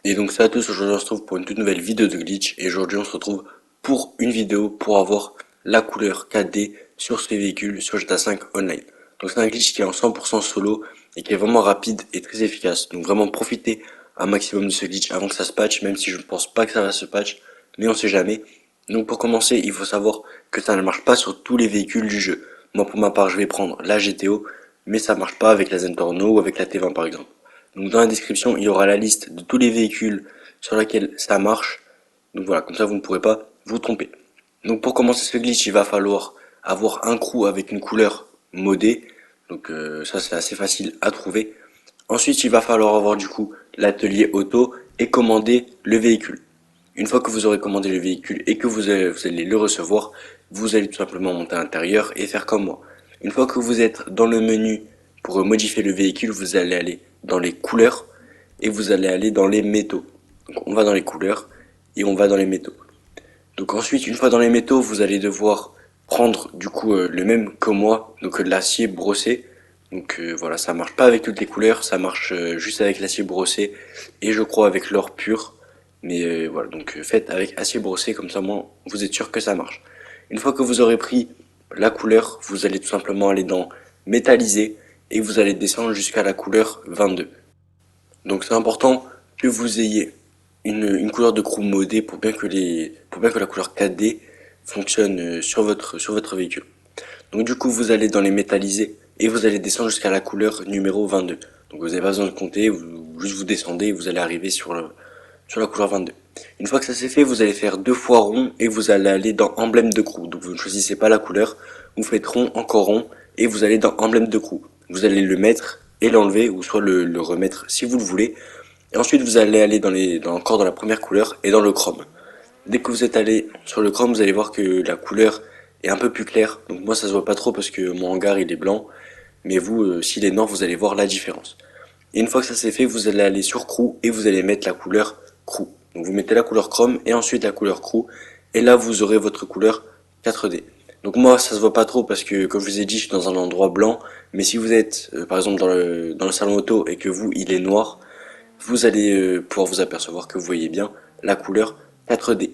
Et donc ça à tous, aujourd'hui on se retrouve pour une toute nouvelle vidéo de glitch et aujourd'hui on se retrouve pour une vidéo pour avoir la couleur 4D sur ce véhicule sur GTA 5 Online. Donc c'est un glitch qui est en 100% solo et qui est vraiment rapide et très efficace. Donc vraiment profitez un maximum de ce glitch avant que ça se patch, même si je ne pense pas que ça va se patch, mais on sait jamais. Donc pour commencer, il faut savoir que ça ne marche pas sur tous les véhicules du jeu. Moi pour ma part je vais prendre la GTO, mais ça marche pas avec la Zentorno ou avec la T20 par exemple. Donc dans la description, il y aura la liste de tous les véhicules sur lesquels ça marche. Donc voilà, comme ça vous ne pourrez pas vous tromper. Donc pour commencer ce glitch, il va falloir avoir un crew avec une couleur modée. Donc ça c'est assez facile à trouver. Ensuite, il va falloir avoir du coup l'atelier auto et commander le véhicule. Une fois que vous aurez commandé le véhicule et que vous allez le recevoir, vous allez tout simplement monter à l'intérieur et faire comme moi. Une fois que vous êtes dans le menu pour modifier le véhicule, vous allez aller dans les couleurs et vous allez aller dans les métaux. Donc on va dans les couleurs et on va dans les métaux. Donc ensuite, une fois dans les métaux, vous allez devoir prendre du coup le même que moi, donc l'acier brossé. Donc voilà, ça marche pas avec toutes les couleurs, ça marche juste avec l'acier brossé et je crois avec l'or pur. Mais voilà, donc faites avec acier brossé, comme ça moi, vous êtes sûr que ça marche. Une fois que vous aurez pris la couleur, vous allez tout simplement aller dans métallisé et vous allez descendre jusqu'à la couleur 22. Donc c'est important que vous ayez une couleur de chrome modée pour bien que la couleur 4D fonctionne sur votre véhicule. Donc du coup vous allez dans les métallisés et vous allez descendre jusqu'à la couleur numéro 22. Donc vous n'avez pas besoin de compter, juste vous descendez et vous allez arriver sur la couleur 22. Une fois que ça c'est fait, vous allez faire deux fois rond et vous allez aller dans emblème de crew. Donc vous ne choisissez pas la couleur, vous faites rond, encore rond et vous allez dans emblème de crew. Vous allez le mettre et l'enlever ou soit le remettre si vous le voulez. Et ensuite vous allez aller encore dans la première couleur et dans le chrome. Dès que vous êtes allé sur le chrome, vous allez voir que la couleur est un peu plus claire. Donc moi ça se voit pas trop parce que mon hangar il est blanc, mais vous s'il est noir vous allez voir la différence. Et une fois que ça c'est fait, vous allez aller sur crew et vous allez mettre la couleur crew. Donc vous mettez la couleur chrome et ensuite la couleur crew et là vous aurez votre couleur 4D. Donc moi ça se voit pas trop parce que comme je vous ai dit je suis dans un endroit blanc, mais si vous êtes par exemple dans le salon auto et que vous il est noir, vous allez pouvoir vous apercevoir que vous voyez bien la couleur 4D.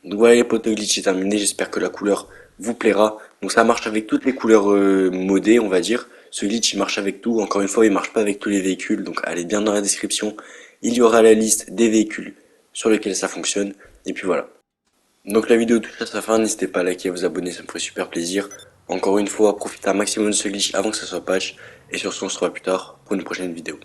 Donc voilà les potes, le glitch est terminé, j'espère que la couleur vous plaira. Donc ça marche avec toutes les couleurs modées on va dire. Ce glitch il marche avec tout, encore une fois il marche pas avec tous les véhicules, donc allez bien dans la description, il y aura la liste des véhicules sur lesquels ça fonctionne, et puis voilà. Donc la vidéo touche à sa fin, n'hésitez pas à liker et à vous abonner, ça me ferait super plaisir. Encore une fois, profitez un maximum de ce glitch avant que ça soit patch, et sur ce on se revoit plus tard pour une prochaine vidéo.